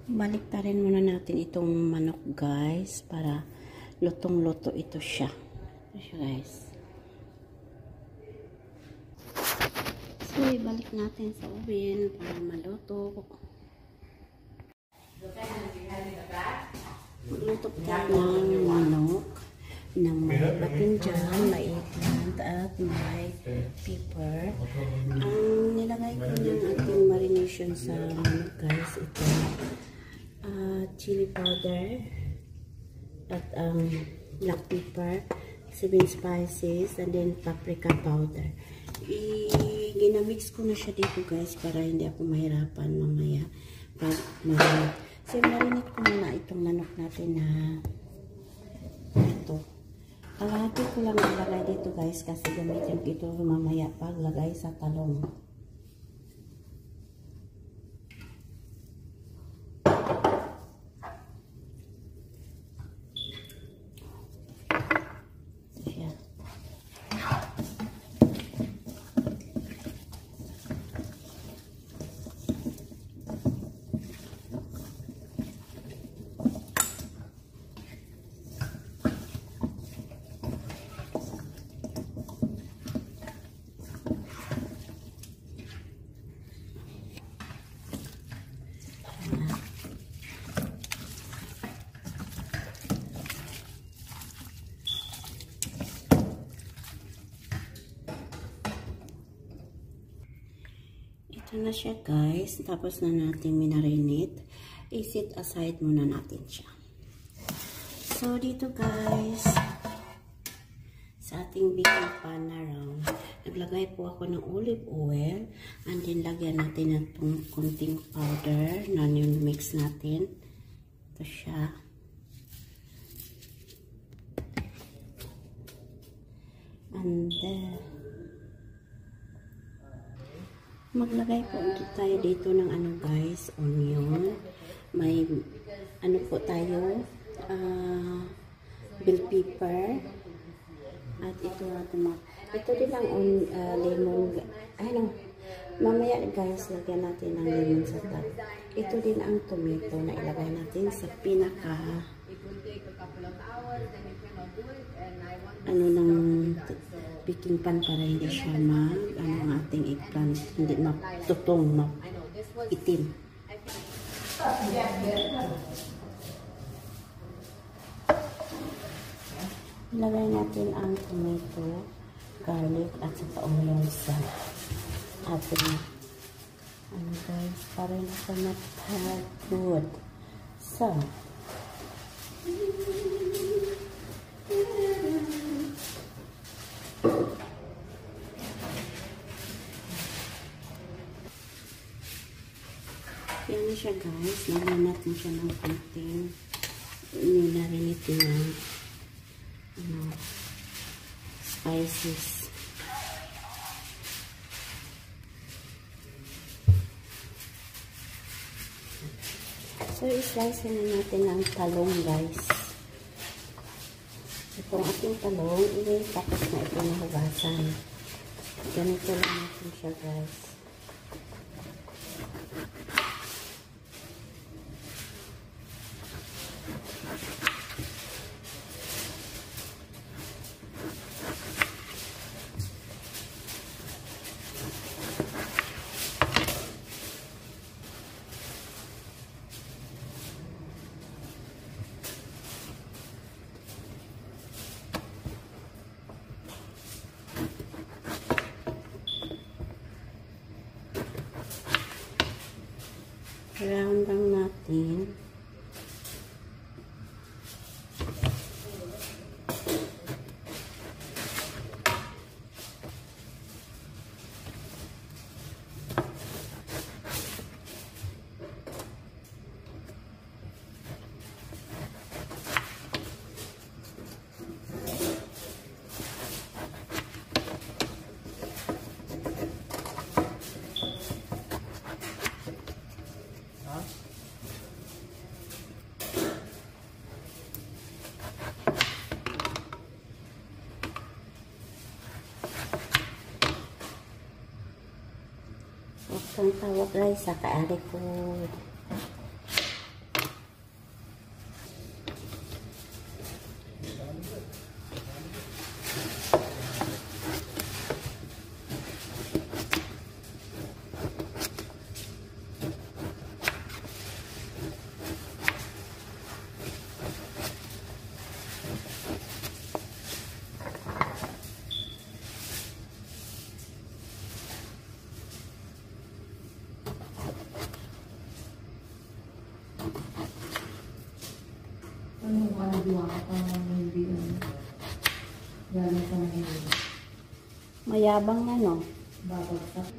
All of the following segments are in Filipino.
Baliktarin muna natin itong manok guys para lutong-luto ito siya. Ito siya guys. So ibalik natin sa oven para maluto. Magluto po ng manok ng may batinjan, may eggplant at may pepper. Ang nilagay ko ng ating marination sa manok guys, ito chili powder at black pepper, 7 spices, and then paprika powder. Ginamix ko na siya dito guys para hindi ako mahirapan mamaya pag marinate. So marinate ko muna itong manok natin na ito. Kalahati ko lang ilagay dito guys kasi gamitin ko ito mamaya paglagay sa talong. Ito na siya guys. Tapos na natin minarinate. I-set aside muna natin siya. So dito guys, sa ating baking pan na round, naglagay po ako ng olive oil. And then lagyan natin ng kunting powder na yung mix natin. Ito siya. And then maglagay po tayo dito ng ano guys, onion. May ano po tayo, bell pepper. At ito natin ito din ang lemon. Ay no, mamaya guys, lagyan natin ng lemon sa top. Ito din ang tomato na ilagay natin sa pinaka ano ng baking pan para hindi siya ang ating eggplant hindi matutong itim. Ilagay natin ang tomato, garlic at saka onion sa ating ano guys, para na sa matagod. So yan na siya guys. Lagyan natin siya ng konting nilarinit na spices. So i-slice na natin ang talong guys. Itong ating talong, tapos na ito nahugasan. Ganito lang natin siya guys. Round lang natin. Ang tawag guys sa kaari ko. Mayabang na, no? Babagsak.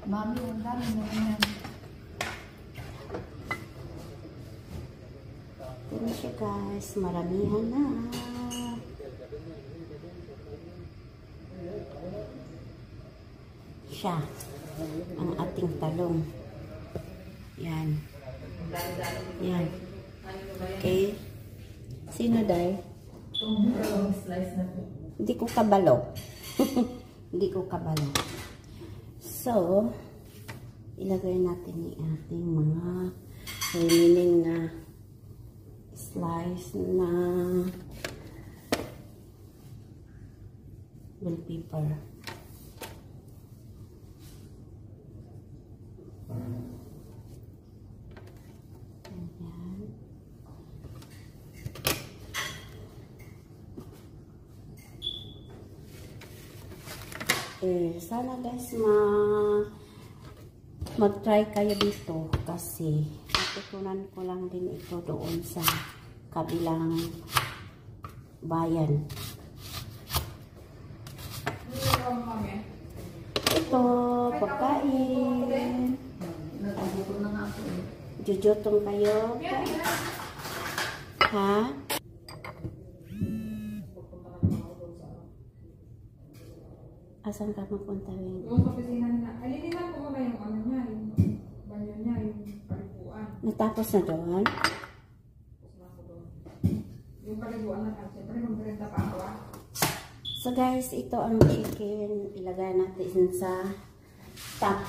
Mami, ang dami na yan. Ito na siya guys, maramihan na. Siya, ang ating talong. Yan. Yan. Okay. Sino day? Itong slice na po. Hindi ko kabalo. Hindi ko kabalo. So, ilagay natin yung ating mga remaining na slice na bell pepper. Ayan. Sana guys mag-try kayo dito kasi natutunan ko lang din ito doon sa kabilang bayan. Ito, pagkain. Nagugutong na nga ako. Jujutong kayo. Ha? Asan ka mapunta rin? Yung sa opisina na, alinihan ko muna yung ano niya, yung banyo niya, yung paliguan. Natapos na doon? Tapos na ako doon. Yung paliguan na lang, siyempre mag-renta pa ako. So guys, ito ang chicken. Ilagay natin sa top.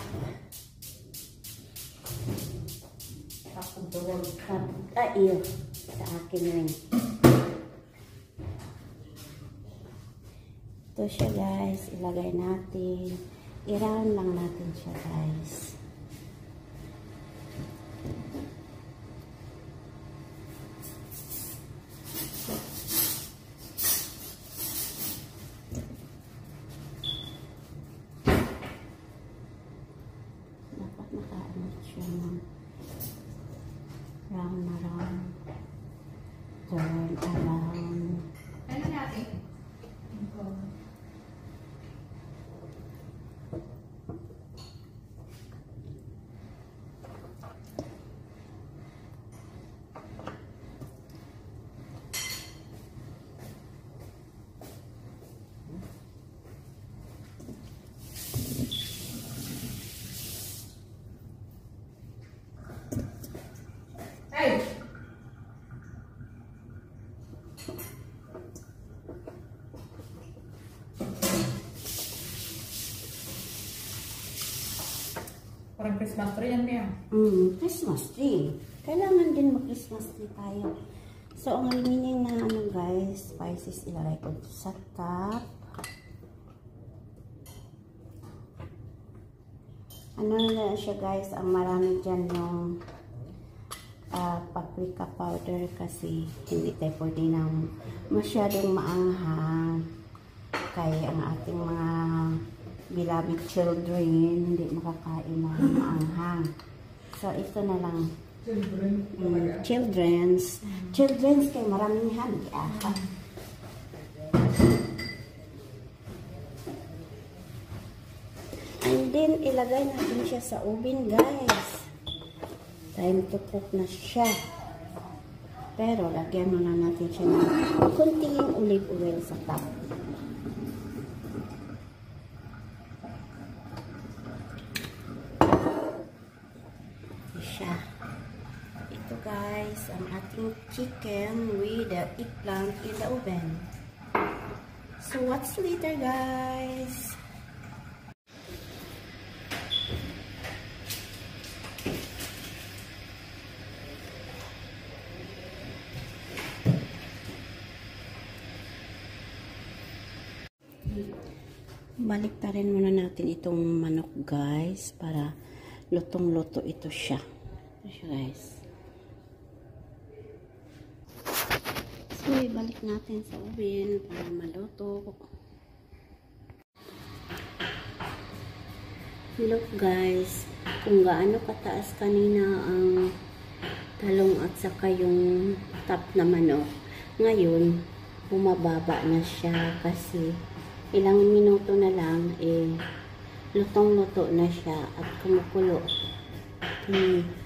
Top of the world. Top. Iyo. Sa akin rin. Ito siya guys. Ilagay natin. I-round lang natin siya guys. Dapat nakaanot siya ng round na round. Turn around. Ano natin? Hey! Parang Christmas tree yan, Mia. Christmas tree. Kailangan din mag-Christmas tree tayo. So, ang remaining na ano guys, spices ilagay ko sa top. Ano na siya guys, ang marami dyan yung paprika powder kasi hindi tayo pwede ng masyadong maanghang. Kaya ang ating mga beloved children hindi makakain ng maanghang. So, ito na lang. Children's kay maraming handi. And then, ilagay natin siya sa oven, guys. Time to cook na siya. Pero, lagyan muna natin siya ng kunting olive oil sa top. Siya. Ito, guys, ang ating chicken with the eggplant in the oven. So, what's later, guys? Balik pa rin muna natin itong manok guys para lutong-luto ito siya. Ito siya guys. So ibalik natin sa oven para maluto. Look guys, kung gaano kataas kanina ang talong at saka yung top na manok. Ngayon, bumababa na siya kasi ilang minuto na lang, lutong-luto na siya at kumukulo.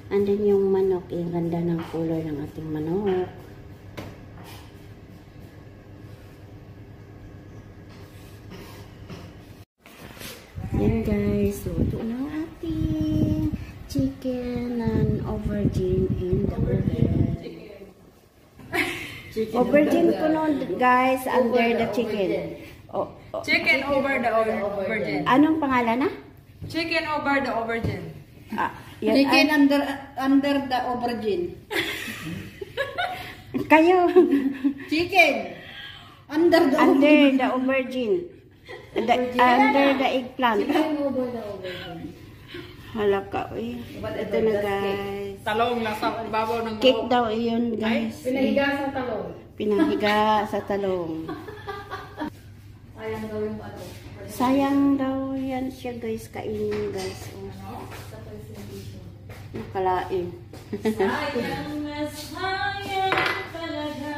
And then yung manok, ganda ng color ng ating manok. Yan guys, luto na ang ating chicken and aubergine in the oven. Aubergine ko nun guys, under the chicken. Chicken over the aubergine. Anong pangalan na? Chicken over the aubergine. Chicken under the aubergine. Kayo. Chicken under the aubergine. Under the eggplant. Chicken over the aubergine. Hala ka, uy. Ito na guys. Talong nasa babaw ng Cake daw iyon guys. Pinahiga sa talong. Pinahiga sa talong. Sayang daw yung ano. Sayang daw yan siya guys, kainin guys. Nakalain. Sayang na sayang talaga.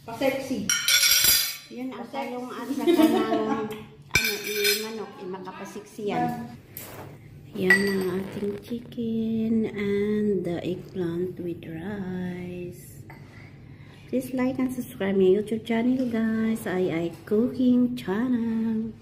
Pa-sexy. Yun ang talong at saka ng manok, makapasiksi yan. Yan ang ating chicken and the eggplant with rice. Please like and subscribe my YouTube channel guys. I cooking channel.